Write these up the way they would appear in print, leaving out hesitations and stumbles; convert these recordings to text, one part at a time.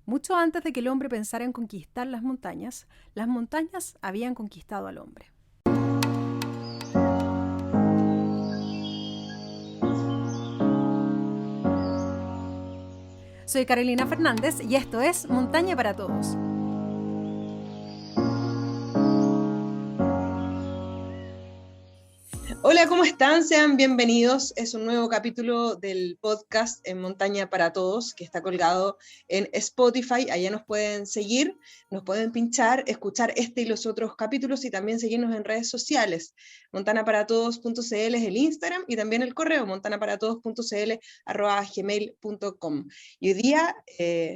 Mucho antes de que el hombre pensara en conquistar las montañas habían conquistado al hombre. Soy Carolina Fernández y esto es Montaña para Todos. Hola, ¿cómo están? Sean bienvenidos. Es un nuevo capítulo del podcast en Montaña para Todos, que está colgado en Spotify. Allá nos pueden seguir, nos pueden pinchar, escuchar este y los otros capítulos y también seguirnos en redes sociales. Montanaparatodos.cl es el Instagram y también el correo montanaparatodos.cl@gmail.com. Y hoy día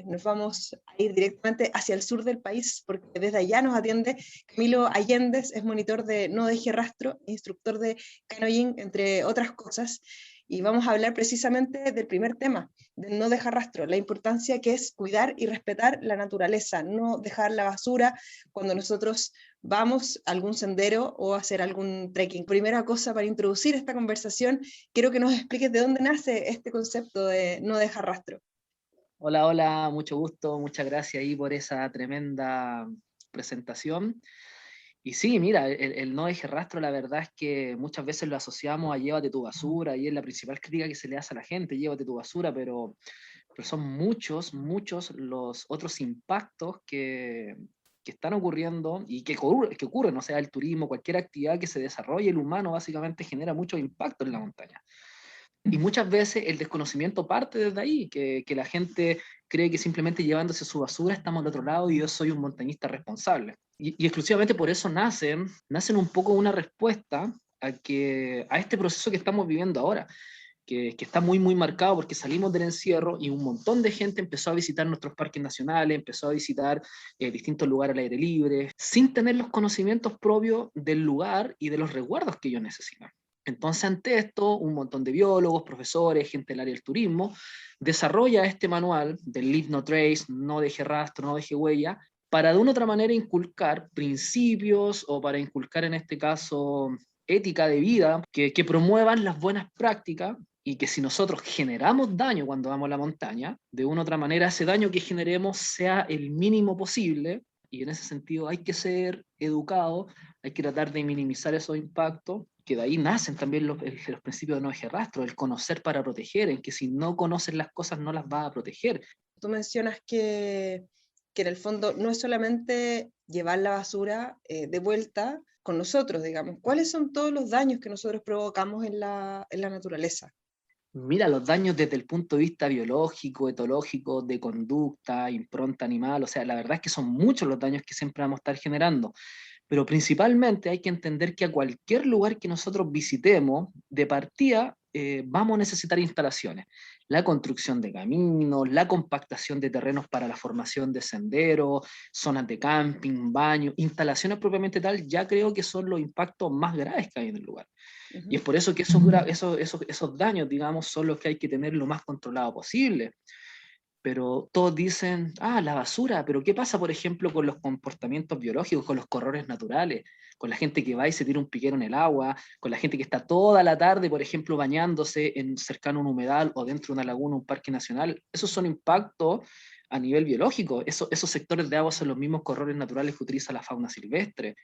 nos vamos a ir directamente hacia el sur del país porque desde allá nos atiende Camilo Allendez, es monitor de No Deje Rastro, instructor de canoeing, entre otras cosas, y vamos a hablar precisamente del primer tema, del no dejar rastro, la importancia que es cuidar y respetar la naturaleza, no dejar la basura cuando nosotros vamos a algún sendero o a hacer algún trekking. Primera cosa, para introducir esta conversación, quiero que nos expliques de dónde nace este concepto de no dejar rastro. Hola, hola, mucho gusto, muchas gracias ahí por esa tremenda presentación. Y sí, mira, el no deje rastro, la verdad es que muchas veces lo asociamos a llévate tu basura, y es la principal crítica que se le hace a la gente, llévate tu basura, pero son muchos los otros impactos que están ocurriendo y que ocurren, o sea, el turismo, cualquier actividad que se desarrolle, el humano básicamente genera mucho impacto en la montaña. Y muchas veces el desconocimiento parte desde ahí, que la gente cree que simplemente llevándose su basura estamos al otro lado y yo soy un montañista responsable. Y exclusivamente por eso nacen un poco una respuesta a este proceso que estamos viviendo ahora, que está muy marcado porque salimos del encierro y un montón de gente empezó a visitar nuestros parques nacionales, empezó a visitar distintos lugares al aire libre, sin tener los conocimientos propios del lugar y de los resguardos que ellos necesitan. Entonces, ante esto, un montón de biólogos, profesores, gente del área del turismo, desarrolla este manual del Leave No Trace, no deje rastro, no deje huella, para de una u otra manera inculcar principios o para inculcar en este caso ética de vida que promuevan las buenas prácticas y que si nosotros generamos daño cuando vamos a la montaña, de una u otra manera ese daño que generemos sea el mínimo posible y en ese sentido hay que ser educado, hay que tratar de minimizar esos impactos, que de ahí nacen también los principios de no dejar rastro, el conocer para proteger, en que si no conoces las cosas no las vas a proteger. Tú mencionas que en el fondo no es solamente llevar la basura de vuelta con nosotros, digamos. ¿Cuáles son todos los daños que nosotros provocamos en la naturaleza? Mira, los daños desde el punto de vista biológico, etológico, de conducta, impronta animal, o sea, la verdad es que son muchos los daños que siempre vamos a estar generando. Pero principalmente hay que entender que a cualquier lugar que nosotros visitemos, de partida, vamos a necesitar instalaciones. La construcción de caminos, la compactación de terrenos para la formación de senderos, zonas de camping, baños, instalaciones propiamente tal, ya creo que son los impactos más graves que hay en el lugar. Y es Uh-huh. por eso que esos daños, digamos, son los que hay que tener lo más controlado posible. Pero todos dicen, la basura, pero ¿qué pasa, por ejemplo, con los comportamientos biológicos, con los corredores naturales, con la gente que va y se tira un piquero en el agua, con la gente que está toda la tarde, por ejemplo, bañándose en cercano a un humedal o dentro de una laguna, un parque nacional? Esos son impactos a nivel biológico. Esos sectores de agua son los mismos corredores naturales que utiliza la fauna silvestre.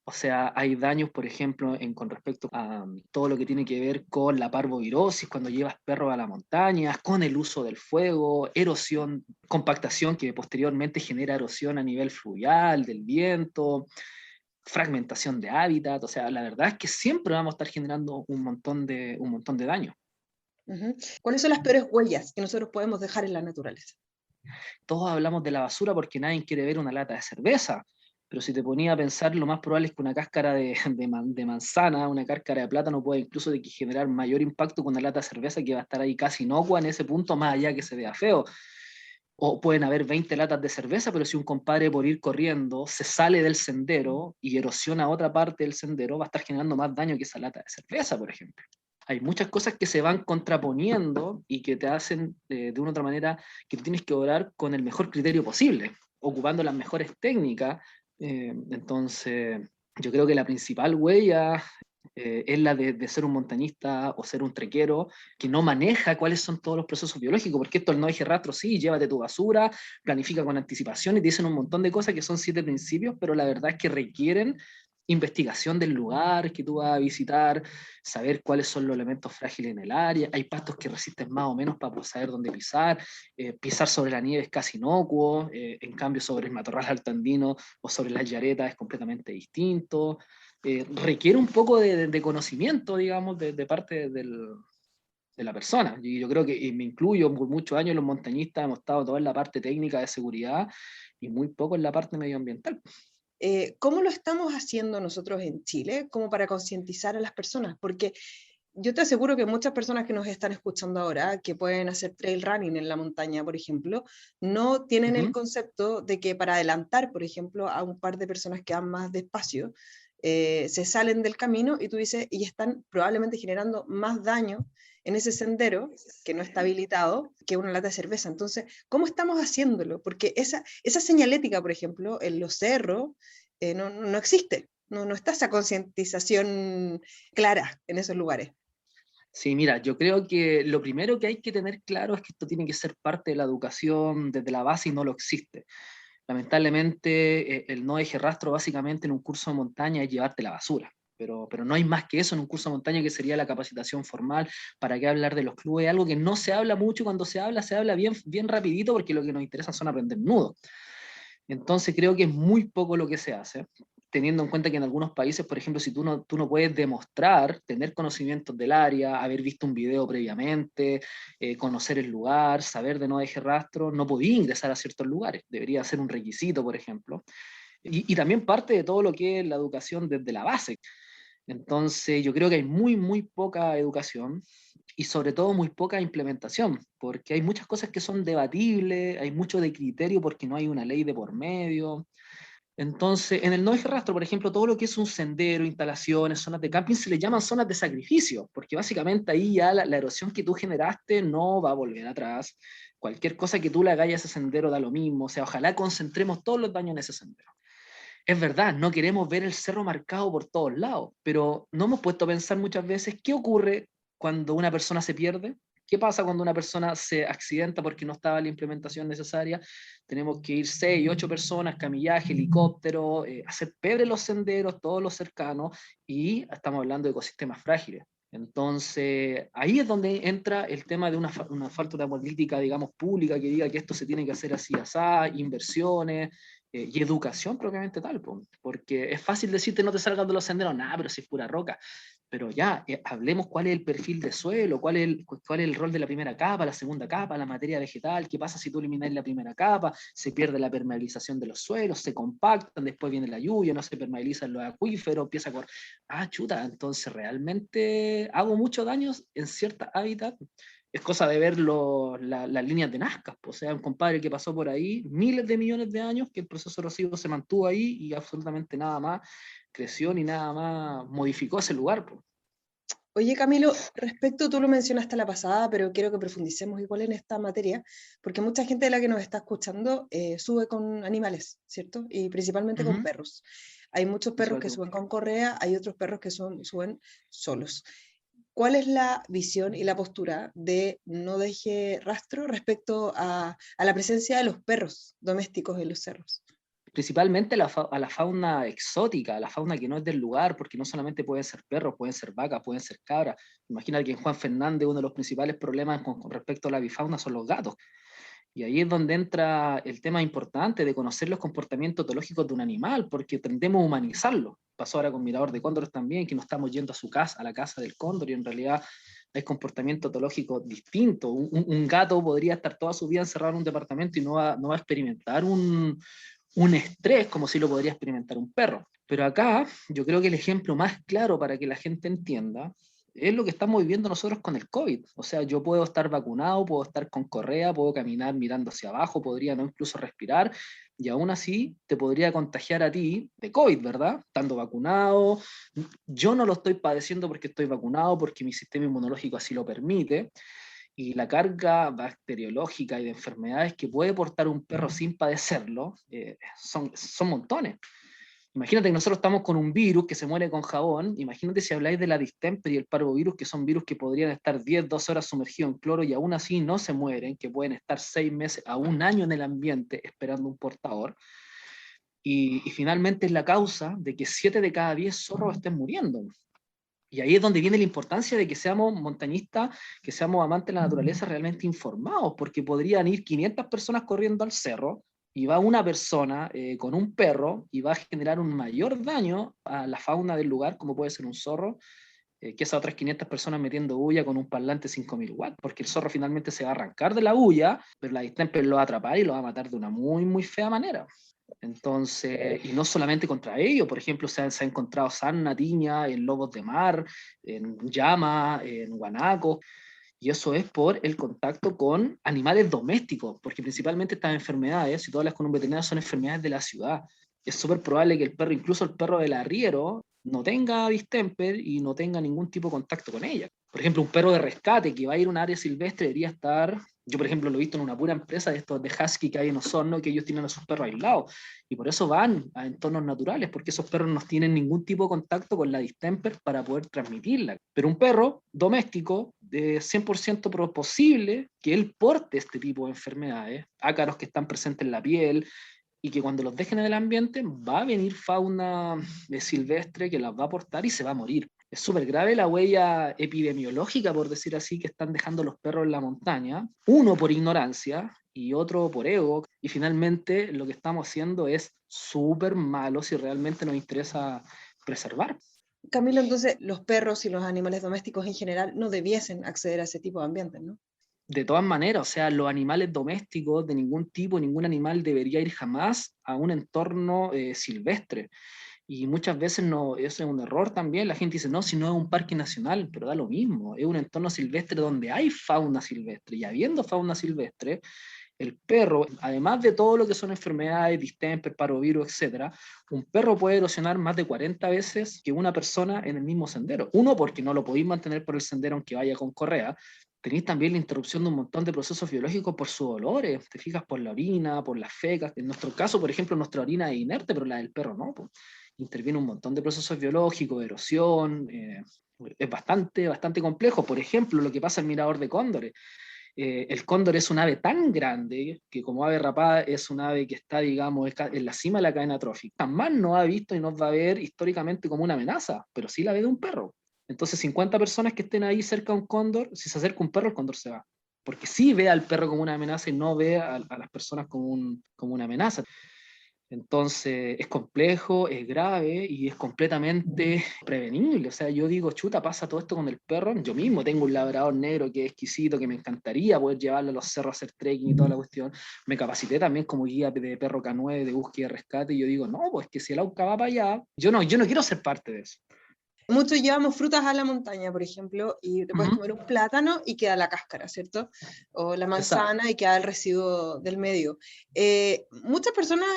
O sea, hay daños, por ejemplo, con respecto a todo lo que tiene que ver con la parvovirosis, cuando llevas perros a la montaña, con el uso del fuego, erosión, compactación que posteriormente genera erosión a nivel fluvial, del viento, fragmentación de hábitat. O sea, la verdad es que siempre vamos a estar generando un montón de daño. Uh-huh. ¿Cuáles son las peores huellas que nosotros podemos dejar en la naturaleza? Todos hablamos de la basura porque nadie quiere ver una lata de cerveza, pero si te ponía a pensar, lo más probable es que una cáscara de manzana, una cáscara de plátano puede incluso generar mayor impacto que una lata de cerveza que va a estar ahí casi inocua en ese punto, más allá que se vea feo. O pueden haber 20 latas de cerveza, pero si un compadre por ir corriendo se sale del sendero y erosiona otra parte del sendero, va a estar generando más daño que esa lata de cerveza, por ejemplo. Hay muchas cosas que se van contraponiendo y que te hacen de una u otra manera que tú tienes que obrar con el mejor criterio posible, ocupando las mejores técnicas. Entonces, yo creo que la principal huella es la de ser un montañista o ser un trequero que no maneja cuáles son todos los procesos biológicos, porque esto el no deje rastro, sí, llévate tu basura, planifica con anticipación y te dicen un montón de cosas que son 7 principios, pero la verdad es que requieren investigación del lugar que tú vas a visitar, saber cuáles son los elementos frágiles en el área, hay pastos que resisten más o menos para saber dónde pisar, pisar sobre la nieve es casi inocuo, en cambio sobre el matorral altandino o sobre las yaretas es completamente distinto, requiere un poco de conocimiento, digamos, de parte de la persona. Y yo creo que y me incluyo por muchos años los montañistas, hemos estado todo en la parte técnica de seguridad y muy poco en la parte medioambiental. ¿Cómo lo estamos haciendo nosotros en Chile como para concientizar a las personas? Porque yo te aseguro que muchas personas que nos están escuchando ahora, que pueden hacer trail running en la montaña, por ejemplo, no tienen el Ujú. concepto de que para adelantar, por ejemplo, a un par de personas que van más despacio, se salen del camino y tú dices, y están probablemente generando más daño en ese sendero que no está habilitado que una lata de cerveza. Entonces, ¿cómo estamos haciéndolo? Porque esa señalética, por ejemplo, en los cerros, no existe. No está esa concientización clara en esos lugares. Sí, mira, yo creo que lo primero que hay que tener claro es que esto tiene que ser parte de la educación desde la base y no lo existe. Lamentablemente, el no deje rastro básicamente en un curso de montaña es llevarte la basura. Pero no hay más que eso en un curso de montaña que sería la capacitación formal. ¿Para qué hablar de los clubes? Algo que no se habla mucho, cuando se habla bien, bien rapidito porque lo que nos interesa son aprender nudos. Entonces creo que es muy poco lo que se hace, teniendo en cuenta que en algunos países, por ejemplo, si tú no puedes demostrar tener conocimientos del área, haber visto un video previamente, conocer el lugar, saber de no dejar rastro, no podías ingresar a ciertos lugares. Debería ser un requisito, por ejemplo. Y también parte de todo lo que es la educación desde la base. Entonces yo creo que hay muy poca educación y sobre todo muy poca implementación, porque hay muchas cosas que son debatibles, hay mucho de criterio porque no hay una ley de por medio. Entonces, en el no deje rastro, por ejemplo, todo lo que es un sendero, instalaciones, zonas de camping, se le llaman zonas de sacrificio, porque básicamente ahí ya la erosión que tú generaste no va a volver atrás. Cualquier cosa que tú le hagas a ese sendero da lo mismo, o sea, ojalá concentremos todos los daños en ese sendero. Es verdad, no queremos ver el cerro marcado por todos lados, pero no hemos puesto a pensar muchas veces qué ocurre cuando una persona se pierde, qué pasa cuando una persona se accidenta porque no estaba la implementación necesaria. Tenemos que ir 6, 8 personas, camillaje, helicóptero, hacer pebre los senderos, todos los cercanos, y estamos hablando de ecosistemas frágiles. Entonces, ahí es donde entra el tema de una falta de política, digamos, pública que diga que esto se tiene que hacer así, así, inversiones, y educación propiamente tal, porque es fácil decirte no te salgas de los senderos, nada, pero si es pura roca. Pero ya, hablemos cuál es el perfil de suelo, cuál es el rol de la primera capa, la segunda capa, la materia vegetal, qué pasa si tú eliminas la primera capa, se pierde la permeabilización de los suelos, se compactan, después viene la lluvia, no se permeabilizan los acuíferos, empieza a correr. Ah, chuta, entonces realmente hago mucho daño en cierta hábitat. Es cosa de ver las líneas de Nazca, o sea, un compadre que pasó por ahí miles de millones de años, que el proceso erosivo se mantuvo ahí y absolutamente nada más creció ni nada más modificó ese lugar. Po. Oye, Camilo, respecto, tú lo mencionaste la pasada, pero quiero que profundicemos igual en esta materia, porque mucha gente de la que nos está escuchando sube con animales, ¿cierto? Y principalmente con Ujú. perros. Hay muchos perros que Principalmente suben con con correa, hay otros perros que suben solos. ¿Cuál es la visión y la postura de No Deje Rastro respecto a la presencia de los perros domésticos en los cerros? principalmente a la fauna exótica, a la fauna que no es del lugar, porque no solamente pueden ser perros, pueden ser vacas, pueden ser cabras. Imagina que en Juan Fernández uno de los principales problemas con respecto a la bifauna son los gatos. Y ahí es donde entra el tema importante de conocer los comportamientos etológicos de un animal, porque tendemos a humanizarlo. Pasó ahora con Mirador de Cóndores también, que no estamos yendo a su casa, a la casa del cóndor, y en realidad hay comportamientos etológicos distintos. Un gato podría estar toda su vida encerrado en un departamento y no va a experimentar un estrés como si lo podría experimentar un perro. Pero acá yo creo que el ejemplo más claro para que la gente entienda es lo que estamos viviendo nosotros con el COVID. O sea, yo puedo estar vacunado, puedo estar con correa, puedo caminar mirando hacia abajo, podría no incluso respirar, y aún así te podría contagiar a ti de COVID, ¿verdad? Estando vacunado. Yo no lo estoy padeciendo porque estoy vacunado, porque mi sistema inmunológico así lo permite, y la carga bacteriológica y de enfermedades que puede portar un perro sin padecerlo son montones. Imagínate que nosotros estamos con un virus que se muere con jabón. Imagínate si habláis de la distemper y el parvovirus, que son virus que podrían estar 10, 12 horas sumergidos en cloro y aún así no se mueren, que pueden estar 6 meses a un año en el ambiente esperando un portador. Y finalmente es la causa de que 7 de cada 10 zorros estén muriendo. Y ahí es donde viene la importancia de que seamos montañistas, que seamos amantes de la naturaleza realmente informados, porque podrían ir 500 personas corriendo al cerro y va una persona con un perro y va a generar un mayor daño a la fauna del lugar, como puede ser un zorro, que esas otras 500 personas metiendo bulla con un parlante 5000 watts, porque el zorro finalmente se va a arrancar de la bulla, pero la distemper lo va a atrapar y lo va a matar de una muy, muy fea manera. Entonces, y no solamente contra ellos, por ejemplo, se ha encontrado sarna, tiña en lobos de mar, en llama, en guanacos, y eso es por el contacto con animales domésticos, porque principalmente estas enfermedades, si tú hablas con un veterinario, son enfermedades de la ciudad. Es súper probable que el perro, incluso el perro del arriero, no tenga distemper y no tenga ningún tipo de contacto con ella. Por ejemplo, un perro de rescate que va a ir a un área silvestre debería estar, yo por ejemplo lo he visto en una pura empresa de estos de husky que hay en Osorno, que ellos tienen a sus perros aislados, y por eso van a entornos naturales, porque esos perros no tienen ningún tipo de contacto con la distemper para poder transmitirla. Pero un perro doméstico, de 100% posible que él porte este tipo de enfermedades, ácaros que están presentes en la piel, y que cuando los dejen en el ambiente va a venir fauna silvestre que las va a aportar y se va a morir. Es súper grave la huella epidemiológica, por decir así, que están dejando los perros en la montaña, uno por ignorancia y otro por ego, y finalmente lo que estamos haciendo es súper malo si realmente nos interesa preservar. Camilo, entonces los perros y los animales domésticos en general no debiesen acceder a ese tipo de ambientes, ¿no? De todas maneras, o sea, los animales domésticos de ningún tipo, ningún animal debería ir jamás a un entorno silvestre. Y muchas veces no, eso es un error también. La gente dice, no, si no es un parque nacional, pero da lo mismo. Es un entorno silvestre donde hay fauna silvestre. Y habiendo fauna silvestre, el perro, además de todo lo que son enfermedades, distemper, parvovirus, etcétera, un perro puede erosionar más de 40 veces que una persona en el mismo sendero. Uno, porque no lo podéis mantener por el sendero aunque vaya con correa. Tenéis también la interrupción de un montón de procesos biológicos por sus olores. Te fijas por la orina, por las fecas. En nuestro caso, por ejemplo, nuestra orina es inerte, pero la del perro no. Pues. Interviene un montón de procesos biológicos, erosión. Es bastante, bastante complejo. Por ejemplo, lo que pasa en Mirador de Cóndores. El cóndor es un ave tan grande que como ave rapada es un ave que está, digamos, en la cima de la cadena trófica. Jamás nos ha visto y nos va a ver históricamente como una amenaza, pero sí la ve de un perro. Entonces 50 personas que estén ahí cerca de un cóndor, si se acerca un perro, el cóndor se va. Porque sí ve al perro como una amenaza y no ve a las personas como una amenaza. Entonces es complejo, es grave y es completamente prevenible. O sea, yo digo, chuta, pasa todo esto con el perro. Yo mismo tengo un labrador negro que es exquisito, que me encantaría poder llevarlo a los cerros a hacer trekking y toda la cuestión. Me capacité también como guía de perro K9, de búsqueda y rescate. Y yo digo, no, pues que si el AUCA va para allá, yo no quiero ser parte de eso. Muchos llevamos frutas a la montaña, por ejemplo, y te puedes comer un plátano y queda la cáscara, ¿cierto? O la Exacto. manzana y queda el residuo del medio. Muchas personas,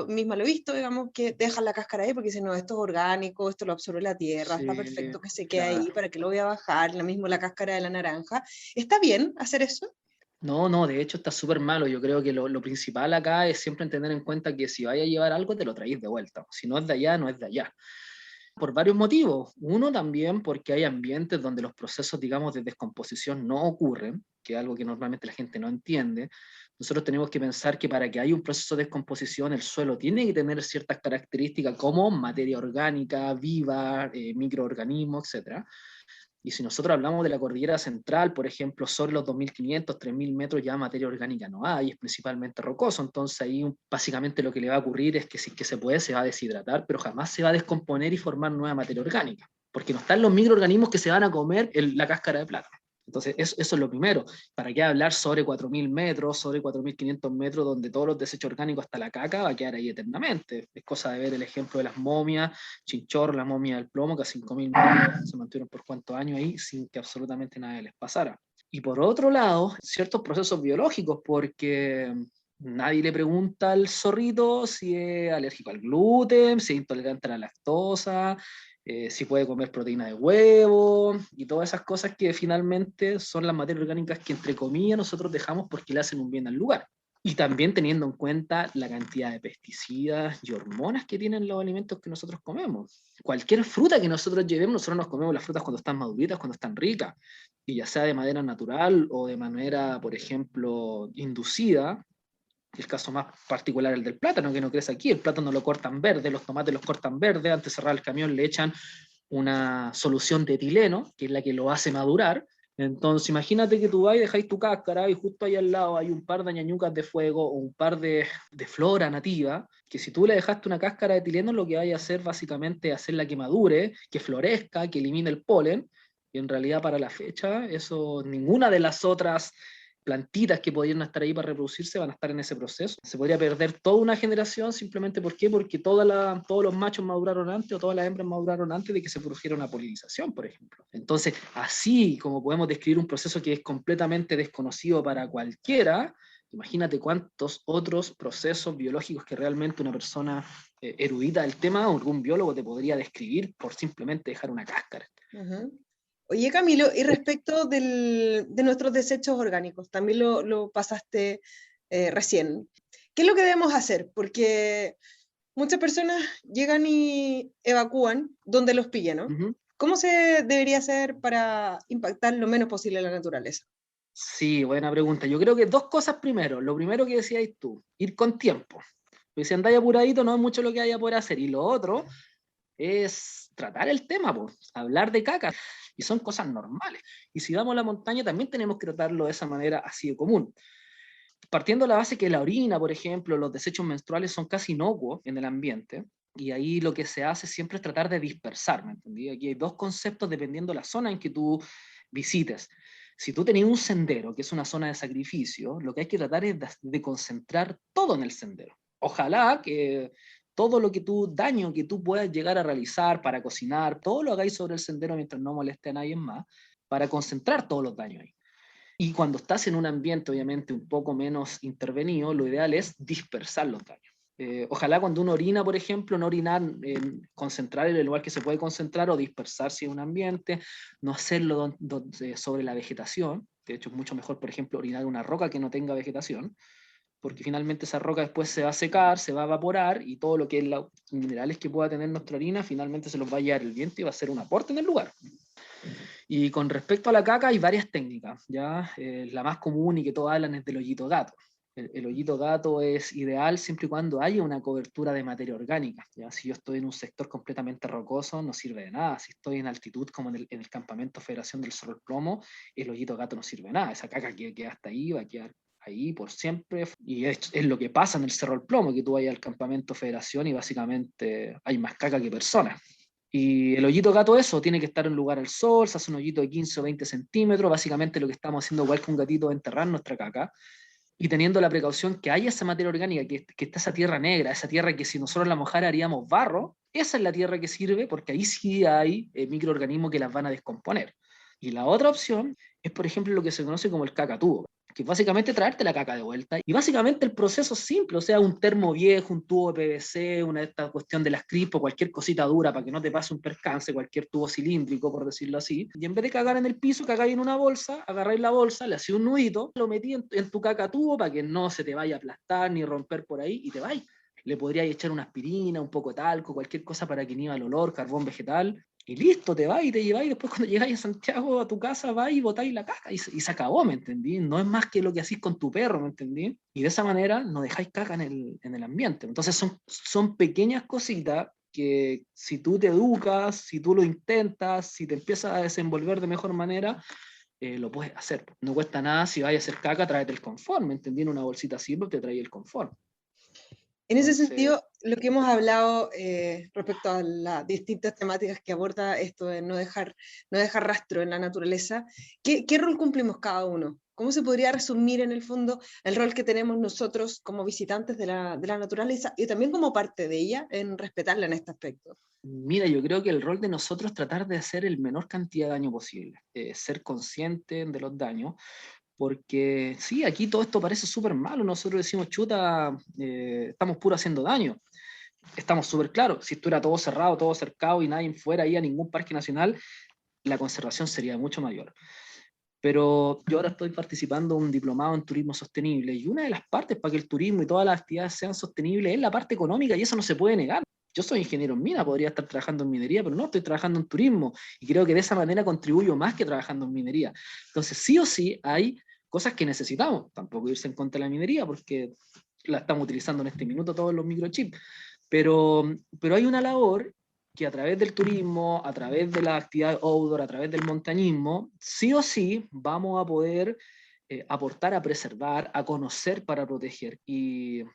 misma lo he visto, digamos, que dejan la cáscara ahí porque dicen, no, esto es orgánico, esto lo absorbe la tierra, está Sí, perfecto que se quede ahí, claro. ¿para qué lo voy a bajar? Lo mismo la cáscara de la naranja. ¿Está bien hacer eso? No, no, de hecho está súper malo. Yo creo que lo principal acá es siempre tener en cuenta que si vaya a llevar algo, te lo traéis de vuelta. Si no es de allá, no es de allá. Por varios motivos. Uno también porque hay ambientes donde los procesos, digamos, de descomposición no ocurren, que es algo que normalmente la gente no entiende. Nosotros tenemos que pensar que para que haya un proceso de descomposición, el suelo tiene que tener ciertas características como materia orgánica, viva, microorganismos, etcétera. Y si nosotros hablamos de la cordillera central, por ejemplo, sobre los 2.500, 3.000 metros ya materia orgánica no hay, es principalmente rocoso, entonces ahí básicamente lo que le va a ocurrir es que si es que se puede, se va a deshidratar, pero jamás se va a descomponer y formar nueva materia orgánica, porque no están los microorganismos que se van a comer la cáscara de plátano. Entonces, eso es lo primero. ¿Para qué hablar sobre 4.000 metros, sobre 4.500 metros, donde todos los desechos orgánicos hasta la caca va a quedar ahí eternamente? Es cosa de ver el ejemplo de las momias, Chinchorro, la momia del plomo, que a 5.000 metros se mantuvieron por cuántos años ahí sin que absolutamente nada les pasara. Y por otro lado, ciertos procesos biológicos, porque nadie le pregunta al zorrito si es alérgico al gluten, si es intolerante a la lactosa, si puede comer proteína de huevo y todas esas cosas que finalmente son las materias orgánicas que entre comillas nosotros dejamos porque le hacen un bien al lugar. Y también teniendo en cuenta la cantidad de pesticidas y hormonas que tienen los alimentos que nosotros comemos. Cualquier fruta que nosotros llevemos, nosotros nos comemos las frutas cuando están maduritas, cuando están ricas, y ya sea de manera natural o de manera, por ejemplo, inducida. El caso más particular el del plátano, que no crece aquí. El plátano lo cortan verde, los tomates los cortan verde, antes de cerrar el camión le echan una solución de etileno, que es la que lo hace madurar. Entonces imagínate que tú vas y dejáis tu cáscara y justo ahí al lado hay un par de ñañucas de fuego o un par de flora nativa, que si tú le dejaste una cáscara de etileno, lo que vaya a hacer básicamente es hacerla que madure, que florezca, que elimine el polen, y en realidad para la fecha, eso, ninguna de las otras plantitas que podrían estar ahí para reproducirse van a estar en ese proceso. Se podría perder toda una generación simplemente ¿por qué? Porque todos los machos maduraron antes o todas las hembras maduraron antes de que se produjera una polinización, por ejemplo. Entonces, así como podemos describir un proceso que es completamente desconocido para cualquiera, imagínate cuántos otros procesos biológicos que realmente una persona erudita del tema o algún biólogo te podría describir por simplemente dejar una cáscara. Ujú. Oye, Camilo, y respecto de nuestros desechos orgánicos, también lo pasaste recién. ¿Qué es lo que debemos hacer? Porque muchas personas llegan y evacúan donde los pillan, ¿no? Uh-huh. ¿Cómo se debería hacer para impactar lo menos posible la naturaleza? Sí, buena pregunta. Yo creo que dos cosas primero. Lo primero que decías tú, ir con tiempo. Porque si andáis apuradito no es mucho lo que haya por hacer. Y lo otro es tratar el tema, pues, hablar de caca. Y son cosas normales. Y si vamos a la montaña también tenemos que tratarlo de esa manera así de común. Partiendo de la base que la orina, por ejemplo, los desechos menstruales son casi inocuos en el ambiente. Y ahí lo que se hace siempre es tratar de dispersar, ¿me entendí? Aquí hay dos conceptos dependiendo de la zona en que tú visites. Si tú tenías un sendero, que es una zona de sacrificio, lo que hay que tratar es de concentrar todo en el sendero. Ojalá que todo lo que daño que tú puedas llegar a realizar para cocinar, todo lo hagáis sobre el sendero mientras no moleste a nadie más, para concentrar todos los daños ahí. Y cuando estás en un ambiente, obviamente, un poco menos intervenido, lo ideal es dispersar los daños. Ojalá cuando uno orina, por ejemplo, no orinar, concentrar en el lugar que se puede concentrar o dispersarse en un ambiente, no hacerlo sobre la vegetación. De hecho, es mucho mejor, por ejemplo, orinar una roca que no tenga vegetación, porque finalmente esa roca después se va a secar, se va a evaporar y todo lo que es los minerales que pueda tener nuestra orina finalmente se los va a llevar el viento y va a ser un aporte en el lugar. Y con respecto a la caca hay varias técnicas, ¿ya? La más común y que todos hablan es del hoyito gato. El hoyito gato es ideal siempre y cuando haya una cobertura de materia orgánica, ¿ya? Si yo estoy en un sector completamente rocoso, no sirve de nada. Si estoy en altitud, como en el campamento Federación del Cerro del Plomo, el hoyito gato no sirve de nada. Esa caca que queda hasta ahí va a quedar ahí por siempre. Y es lo que pasa en el Cerro del Plomo, que tú vayas al campamento Federación y básicamente hay más caca que personas. Y el hoyito gato eso, tiene que estar en lugar al sol, se hace un hoyito de 15 o 20 centímetros, básicamente lo que estamos haciendo igual que un gatito es enterrar nuestra caca, y teniendo la precaución que haya esa materia orgánica, que está esa tierra negra, esa tierra que si nosotros la mojara haríamos barro, esa es la tierra que sirve porque ahí sí hay microorganismos que las van a descomponer. Y la otra opción es, por ejemplo, lo que se conoce como el cacatúo, que es básicamente traerte la caca de vuelta. Y básicamente el proceso es simple, o sea, un termo viejo, un tubo de PVC, una de estas cuestión de las crispo, cualquier cosita dura para que no te pase un percance, cualquier tubo cilíndrico, por decirlo así. Y en vez de cagar en el piso, cagáis en una bolsa, agarráis la bolsa, le hacéis un nudito, lo metí en tu cacatúo para que no se te vaya a aplastar ni romper por ahí y te vais. Le podríais echar una aspirina, un poco de talco, cualquier cosa para que inhiba el olor, carbón vegetal, y listo, te vas y te lleváis, y después cuando llegáis a Santiago, a tu casa, vais y botáis la caca, y se acabó, ¿me entendí? No es más que lo que hacís con tu perro, ¿me entendí? Y de esa manera no dejáis caca en el ambiente. Entonces son pequeñas cositas que si tú te educas, si tú lo intentas, si te empiezas a desenvolver de mejor manera, lo puedes hacer. No cuesta nada, si vais a hacer caca, tráete el confort, ¿me entendí? En una bolsita así, te trae el confort. En ese Entonces, sentido, lo que hemos hablado respecto a las distintas temáticas que aborda esto de no dejar rastro en la naturaleza, ¿qué rol cumplimos cada uno? ¿Cómo se podría resumir en el fondo el rol que tenemos nosotros como visitantes de la naturaleza y también como parte de ella en respetarla en este aspecto? mira, yo creo que el rol de nosotros es tratar de hacer el menor cantidad de daño posible, ser consciente de los daños, porque sí, aquí todo esto parece súper malo, nosotros decimos, chuta, estamos puro haciendo daño, estamos súper claros, si estuviera todo cerrado, todo cercado y nadie fuera ahí a ningún parque nacional, la conservación sería mucho mayor. Pero yo ahora estoy participando en un diplomado en turismo sostenible y una de las partes para que el turismo y todas las actividades sean sostenibles es la parte económica y eso no se puede negar. Yo soy ingeniero en mina, podría estar trabajando en minería, pero no, estoy trabajando en turismo y creo que de esa manera contribuyo más que trabajando en minería. Entonces, sí o sí hay cosas que necesitamos. Tampoco irse en contra de la minería porque la estamos utilizando en este minuto todos los microchips. Pero hay una labor que a través del turismo, a través de la actividad outdoor, a través del montañismo, sí o sí vamos a poder aportar a preservar, a conocer para proteger.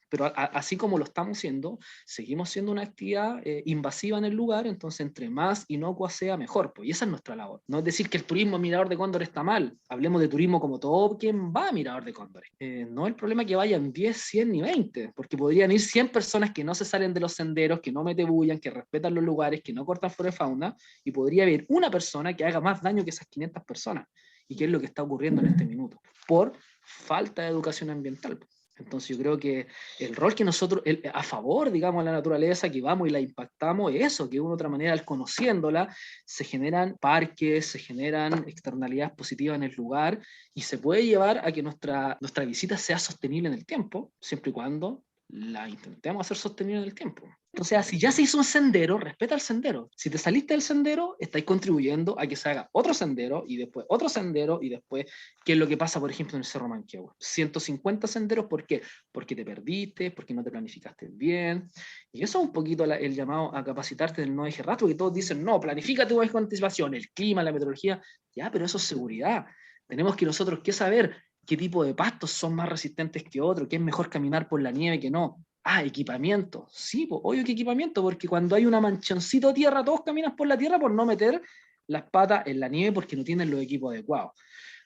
Pero así como lo estamos haciendo, seguimos siendo una actividad invasiva en el lugar, entonces entre más inocua sea, mejor. Pues, y esa es nuestra labor. No es decir que el turismo en Mirador de Cóndor está mal. Hablemos de turismo como todo quien va a Mirador de Cóndor. No es el problema que vayan 10, 100 ni 20, porque podrían ir 100 personas que no se salen de los senderos, que no metebullan, que respetan los lugares, que no cortan flora y fauna, y podría haber una persona que haga más daño que esas 500 personas. ¿Y qué es lo que está ocurriendo en este minuto? Por falta de educación ambiental. Entonces yo creo que el rol que nosotros, a favor, digamos, de la naturaleza, que vamos y la impactamos, es eso, que de una u otra manera, al conociéndola, se generan parques, se generan externalidades positivas en el lugar, y se puede llevar a que nuestra visita sea sostenible en el tiempo, siempre y cuando la intentemos hacer sostenible en el tiempo. O sea, si ya se hizo un sendero, respeta el sendero. Si te saliste del sendero, estáis contribuyendo a que se haga otro sendero y después, ¿qué es lo que pasa, por ejemplo, en el Cerro Manquehue? 150 senderos, ¿por qué? Porque te perdiste, porque no te planificaste bien. Y eso es un poquito el llamado a capacitarte del no eje rastro, que todos dicen, no, planifícate con anticipación, el clima, la meteorología. Ya, pero eso es seguridad. Tenemos que nosotros que saber qué tipo de pastos son más resistentes que otros, qué es mejor caminar por la nieve que no. Ah, equipamiento. Sí, pues, obvio que equipamiento, porque cuando hay una manchoncito de tierra, todos caminan por la tierra por no meter las patas en la nieve porque no tienen los equipos adecuados.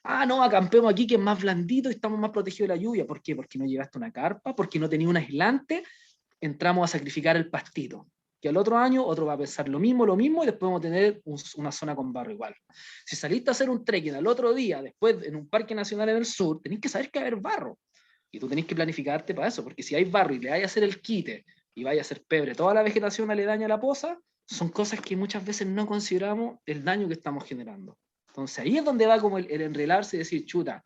Ah, no, acampemos aquí que es más blandito y estamos más protegidos de la lluvia. ¿Por qué? Porque no llevaste una carpa, porque no tenía un aislante, entramos a sacrificar el pastito. Que al otro año otro va a pensar lo mismo, y después vamos a tener una zona con barro igual. Si saliste a hacer un trekking al otro día, después en un parque nacional en el sur, tenéis que saber que va a haber barro. Y tú tenés que planificarte para eso, porque si hay barro y le vaya a hacer el quite y vaya a hacer pebre toda la vegetación aledaña a la poza, son cosas que muchas veces no consideramos el daño que estamos generando. Entonces ahí es donde va como el enrelarse y decir, chuta,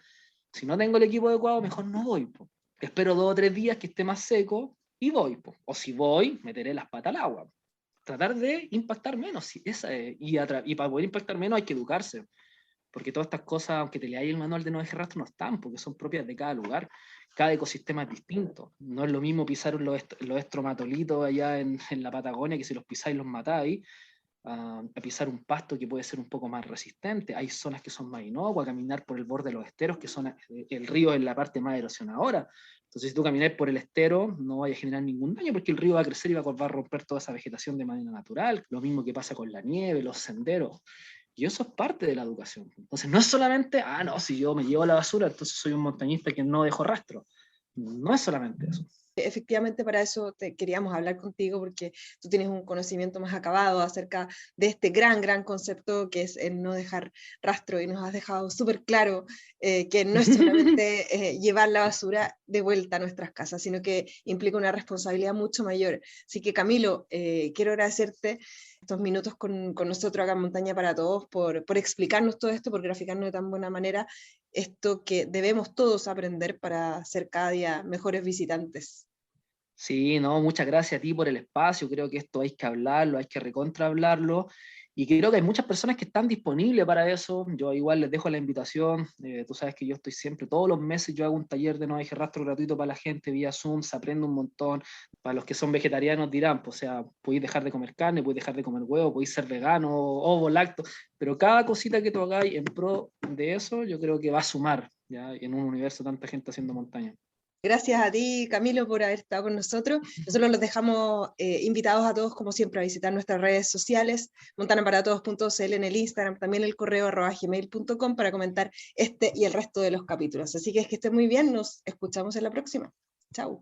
si no tengo el equipo adecuado, mejor no voy. Po. Espero 2 o 3 días que esté más seco y voy. Po. O si voy, meteré las patas al agua. Tratar de impactar menos. Y para poder impactar menos hay que educarse. Porque todas estas cosas, aunque te leáis el manual de no deje rastro, no están, porque son propias de cada lugar. Cada ecosistema es distinto. No es lo mismo pisar los estromatolitos allá en la Patagonia, que si los pisáis los matáis, a pisar un pasto que puede ser un poco más resistente. Hay zonas que son más inocuas, caminar por el borde de los esteros, que son el río es la parte más erosionadora. Entonces, si tú caminas por el estero, no vaya a generar ningún daño, porque el río va a crecer y va a romper toda esa vegetación de manera natural. Lo mismo que pasa con la nieve, los senderos. Y eso es parte de la educación. Entonces, no es solamente, no, si yo me llevo la basura, entonces soy un montañista que no dejo rastro. No es solamente eso. Efectivamente, para eso queríamos hablar contigo, porque tú tienes un conocimiento más acabado acerca de este gran concepto que es el no dejar rastro, y nos has dejado súper claro que no es solamente llevar la basura de vuelta a nuestras casas, sino que implica una responsabilidad mucho mayor. Así que, Camilo, quiero agradecerte estos minutos con nosotros acá en Montaña para Todos por explicarnos todo esto, por graficarnos de tan buena manera esto que debemos todos aprender para ser cada día mejores visitantes. Sí, no, muchas gracias a ti por el espacio. Creo que esto hay que hablarlo, hay que recontra hablarlo. Y creo que hay muchas personas que están disponibles para eso. Yo igual les dejo la invitación. Tú sabes que yo estoy siempre, todos los meses yo hago un taller de no deje rastro gratuito para la gente vía Zoom, se aprende un montón. Para los que son vegetarianos dirán, pues, o sea, podéis dejar de comer carne, podéis dejar de comer huevo, podéis ser vegano, ovo, lacto, pero cada cosita que tú hagáis en pro de eso, yo creo que va a sumar, ¿ya? En un universo tanta gente haciendo montaña. Gracias a ti, Camilo, por haber estado con nosotros. Nosotros los dejamos invitados a todos, como siempre, a visitar nuestras redes sociales, montanaparatodos.cl en el Instagram, también el correo @gmail.com para comentar este y el resto de los capítulos. Así que es que estén muy bien, nos escuchamos en la próxima. Chao.